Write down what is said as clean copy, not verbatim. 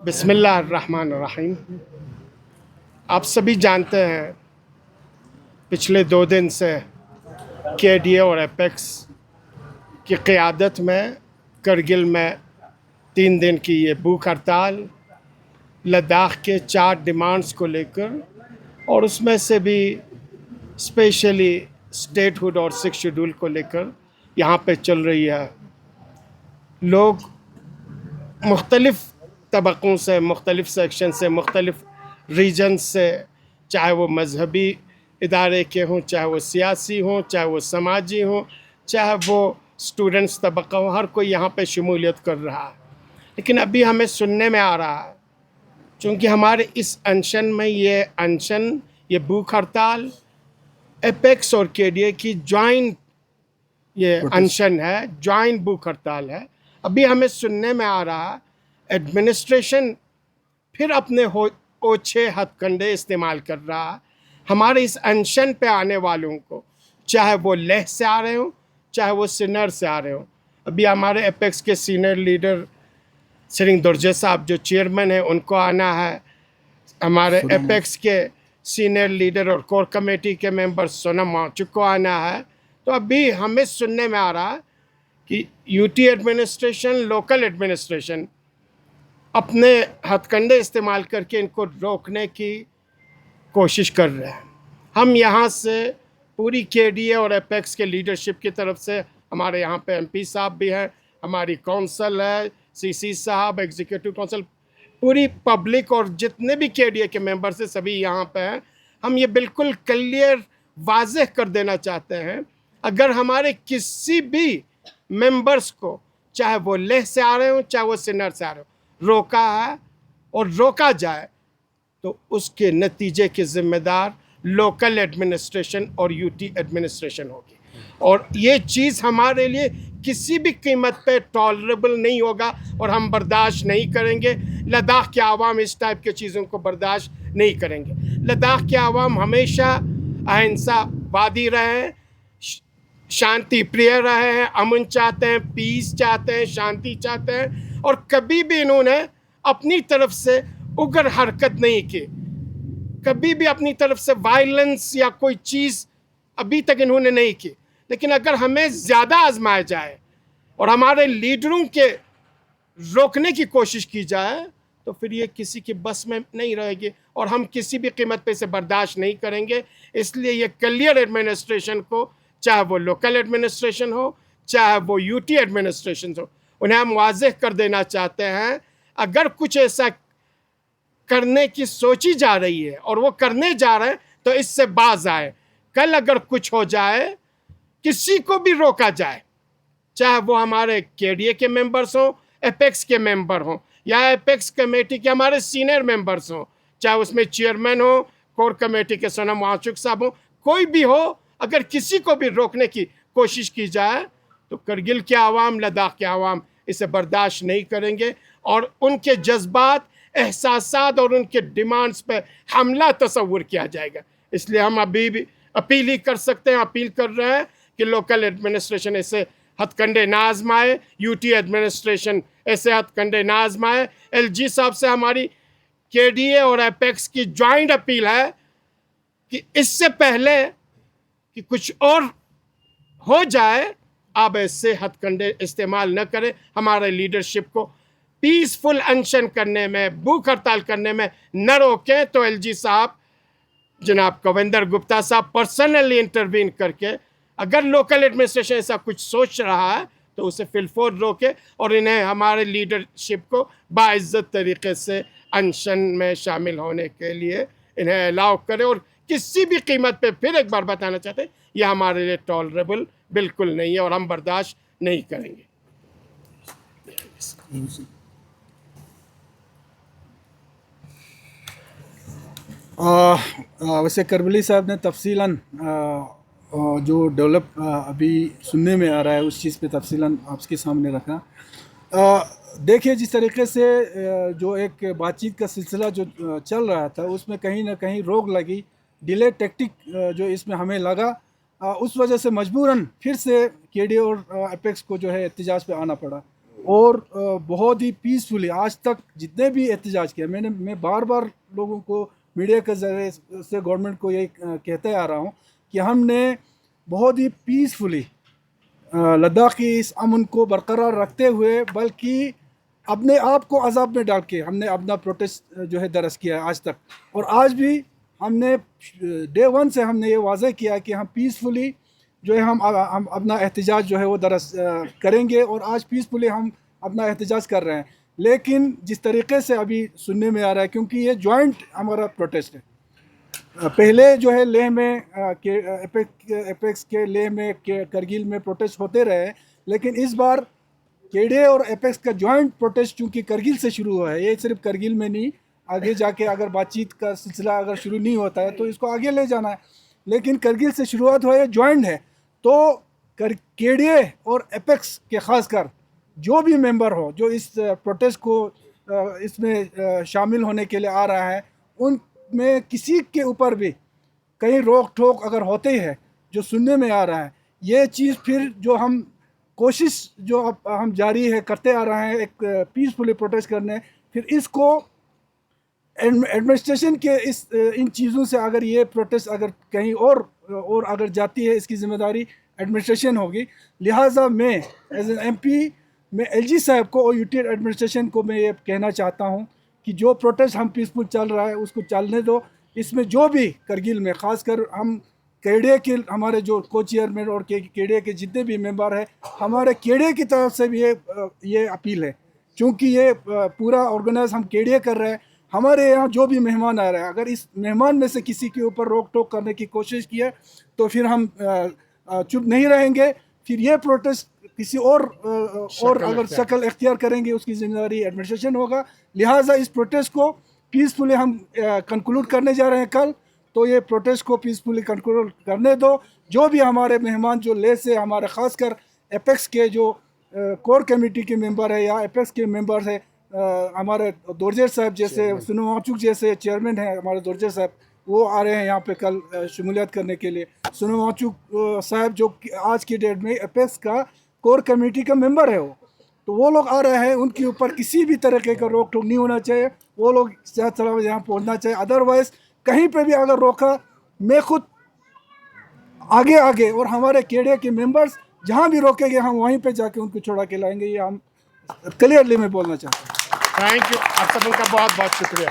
बिस्मिल्लाहिर्रहमानिर्रहीम। आप सभी जानते हैं पिछले 2 दिन से केडीए और एपेक्स की क़ियादत में करगिल में 3 दिन की ये भूख हड़ताल लद्दाख के 4 डिमांड्स को लेकर, और उसमें से भी स्पेशली स्टेटहुड और 6 शेड्यूल को लेकर यहाँ पे चल रही है। लोग मुख्तलिफ़ तबक़ों से, मुख्तलिफ़ सेक्शन से, मुख्तलिफ़ रीजन से, चाहे वो मजहबी इदारे के हों, चाहे वो सियासी हों, चाहे वो समाजी हों, चाहे वो स्टूडेंट्स तबक़ा हो, हर कोई यहाँ पे शमूलियत कर रहा है। लेकिन अभी हमें सुनने में आ रहा है, चूँकि हमारे इस अनशन में ये भूख हड़ताल एपेक्स और केडीए की जॉइंट ये अनशन है, जॉइंट भूख हड़ताल है। अभी हमें सुनने में आ रहा है एडमिनिस्ट्रेशन फिर अपने ओछे हथकंडे इस्तेमाल कर रहा है हमारे इस अनशन पे आने वालों को, चाहे वो लेह से आ रहे हों, चाहे वो सिन्नर से आ रहे हों। अभी हमारे एपेक्स के सीनियर लीडर सिरिंग दुर्जे साहब जो चेयरमैन हैं, उनको आना है। हमारे एपेक्स के सीनियर लीडर और कोर कमेटी के मेंबर सोनम वांगचुक को आना है। तो अभी हमें सुनने में आ रहा है कि यूटी एडमिनिस्ट्रेशन, लोकल एडमिनिस्ट्रेशन अपने हथकंडे इस्तेमाल करके इनको रोकने की कोशिश कर रहे हैं। हम यहाँ से पूरी केडीए और एपेक्स के लीडरशिप की तरफ से, हमारे यहाँ पे एमपी साहब भी हैं, हमारी काउंसिल है, सीसी साहब, एग्जीक्यूटिव काउंसिल, पूरी पब्लिक और जितने भी केडीए के मेंबर्स हैं सभी यहाँ पे हैं। हम ये बिल्कुल क्लियर वाज़ेह कर देना चाहते हैं, अगर हमारे किसी भी मेंबर्स को, चाहे वो लेह से आ रहे हों, चाहे वो सिन्नर से आ रहे हों, रोका है और रोका जाए तो उसके नतीजे के ज़िम्मेदार लोकल एडमिनिस्ट्रेशन और यूटी एडमिनिस्ट्रेशन होगी। और ये चीज़ हमारे लिए किसी भी कीमत पे टॉलरेबल नहीं होगा और हम बर्दाश्त नहीं करेंगे। लद्दाख के आवाम इस टाइप की चीज़ों को बर्दाश्त नहीं करेंगे। लद्दाख के आवाम हमेशा अहिंसावादी रहे हैं, शांति प्रिय रहे हैं, अमन चाहते हैं, पीस चाहते हैं, शांति चाहते हैं, और कभी भी इन्होंने अपनी तरफ से उग्र हरकत नहीं की, कभी भी अपनी तरफ से वायलेंस या कोई चीज़ अभी तक इन्होंने नहीं की। लेकिन अगर हमें ज़्यादा आजमाया जाए और हमारे लीडरों के रोकने की कोशिश की जाए तो फिर ये किसी की बस में नहीं रहेगी और हम किसी भी कीमत पे इसे बर्दाश्त नहीं करेंगे। इसलिए ये क्लियर एडमिनिस्ट्रेशन को, चाहे वो लोकल एडमिनिस्ट्रेशन हो, चाहे वो यूटी एडमिनिस्ट्रेशन हो, उन्हें हम वाज़ेह कर देना चाहते हैं, अगर कुछ ऐसा करने की सोची जा रही है और वो करने जा रहे हैं तो इससे बाज आए। कल अगर कुछ हो जाए, किसी को भी रोका जाए, चाहे वो हमारे केडीए के मेंबर्स हों, एपेक्स के मेंबर हों, या एपेक्स कमेटी के हमारे सीनियर मेंबर्स हों, चाहे उसमें चेयरमैन हो, कोर कमेटी के सोनम वांगचुक साहब हो, कोई भी हो, अगर किसी को भी रोकने की कोशिश की जाए तो करगिल के आवाम, लद्दाख के आवाम इसे बर्दाश्त नहीं करेंगे और उनके जज्बात, एहसासात और उनके डिमांड्स पे हमला तस्वुर किया जाएगा। इसलिए हम अभी भी अपील ही कर सकते हैं, अपील कर रहे हैं कि लोकल एडमिनिस्ट्रेशन ऐसे हथकंडे ना आजमाए, यूटी एडमिनिस्ट्रेशन ऐसे हथकंडे ना आजमाए। एलजी साहब से हमारी केडीए और एपेक्स की ज्वाइंट अपील है कि इससे पहले कि कुछ और हो जाए, आप ऐसे हथकंडे इस्तेमाल न करें। हमारे लीडरशिप को पीसफुल अनशन करने में, भूख हड़ताल करने में न रोकें। तो एलजी साहब, जनाब कविंदर गुप्ता साहब पर्सनली इंटरवीन करके अगर लोकल एडमिनिस्ट्रेशन ऐसा कुछ सोच रहा है तो उसे फिलफोर रोके और इन्हें, हमारे लीडरशिप को बाइज्जत तरीके से अनशन में शामिल होने के लिए इन्हें अलाउ करे। और किसी भी कीमत पे, फिर एक बार बताना चाहते हैं, यह हमारे लिए टॉलरेबल बिल्कुल नहीं है और हम बर्दाश्त नहीं करेंगे। वैसे करबली साहब ने तफसीलन जो डेवलप अभी सुनने में आ रहा है उस चीज़ पे तफसीलन आपके सामने रखा। देखिए, जिस तरीके से जो एक बातचीत का सिलसिला जो चल रहा था उसमें कहीं ना कहीं रोक लगी, डिले टैक्टिक जो इसमें हमें लगा, उस वजह से मजबूरन फिर से केडीए और एपेक्स को जो है एहतजाज पे आना पड़ा। और बहुत ही पीसफुली आज तक जितने भी एहतजाज किया, मैं बार बार लोगों को मीडिया के ज़रिए से गवर्नमेंट को यही कहते आ रहा हूँ कि हमने बहुत ही पीसफुली लद्दाख की इस अमन को बरकरार रखते हुए, बल्कि अपने आप को अजाब में डाल के हमने अपना प्रोटेस्ट जो है दरस किया है आज तक। और आज भी हमने डे वन से हमने ये वाज़ह किया कि हम पीसफुली जो है हम अपना एहतजाज जो है वो दरस करेंगे, और आज पीसफुली हम अपना एहतजाज कर रहे हैं। लेकिन जिस तरीके से अभी सुनने में आ रहा है, क्योंकि ये जॉइंट हमारा प्रोटेस्ट है, पहले जो है लेह में एपेक्स के लेह में करगिल में प्रोटेस्ट होते रहे, लेकिन इस बार केडीए और एपेक्स का जॉइंट प्रोटेस्ट चूँकि करगिल से शुरू हुआ है, ये सिर्फ करगिल में नहीं, आगे जाके अगर बातचीत का सिलसिला अगर शुरू नहीं होता है तो इसको आगे ले जाना है, लेकिन करगिल से शुरुआत हुआ है, जॉइंट है। तो केडीए और एपेक्स के खासकर जो भी मेंबर हो जो इस प्रोटेस्ट को इसमें शामिल होने के लिए आ रहा है, उनमें किसी के ऊपर भी कहीं रोक टोक अगर होते ही है जो सुनने में आ रहा है, ये चीज़ फिर जो हम कोशिश जो अब हम जारी है करते आ रहे हैं एक पीसफुली प्रोटेस्ट करने, फिर इसको एडमिनिस्ट्रेशन के इन चीज़ों से अगर ये प्रोटेस्ट अगर कहीं और अगर जाती है, इसकी ज़िम्मेदारी एडमिनिस्ट्रेशन होगी। लिहाजा मैं एज एन एमपी मैं एलजी साहब को और यूटी एडमिनिस्ट्रेशन को मैं ये कहना चाहता हूँ कि जो प्रोटेस्ट हम पीसफुल चल रहा है उसको चलने दो। इसमें जो भी करगिल में ख़ासकर हम केडीए के हमारे जो को चेयरमैन और केडीए के जितने भी मेंबर हैं, हमारे केडीए की तरफ से भी ये अपील है, क्योंकि ये पूरा ऑर्गेनाइज हम केडीए कर रहे हैं। हमारे यहाँ जो भी मेहमान आ रहे हैं, अगर इस मेहमान में से किसी के ऊपर रोक टोक करने की कोशिश की है तो फिर हम चुप नहीं रहेंगे, फिर ये प्रोटेस्ट किसी और अगर शक्ल इख्तियार करेंगे उसकी जिम्मेदारी एडमिनिस्ट्रेशन होगा। लिहाजा इस प्रोटेस्ट को पीसफुली हम कंक्लूड करने जा रहे हैं कल, तो ये प्रोटेस्ट को पीसफुली कंक्लूड करने दो। जो भी हमारे मेहमान जो ले से हमारे ख़ासकर एपेक्स के जो कोर कमेटी के मेंबर है या एपेक्स के मेंबर्स है, हमारे दोरजेर साहब जैसे सुनोवाचुक जैसे चेयरमैन हैं हमारे दोरजेर साहब, वो आ रहे हैं यहाँ पे कल शमूलियत करने के लिए। सुनोवाचुक साहब जो आज की डेट में एपेक्स का कोर कमेटी का मेंबर है, वो लोग आ रहे हैं। उनके ऊपर किसी भी तरीके का रोक टोक नहीं होना चाहिए, वो लोग सेहत सलामत यहाँ पहुँचना चाहिए। अदरवाइज़ कहीं पे भी अगर रोका, मैं खुद आगे और हमारे केडीए के मेंबर्स जहाँ भी रोकेंगे हम वहीं पे जाके उनको छोड़ा के लाएंगे। ये हम क्लियरली मैं बोलना चाहता हूँ। थैंक यू, आप सबका बहुत बहुत शुक्रिया।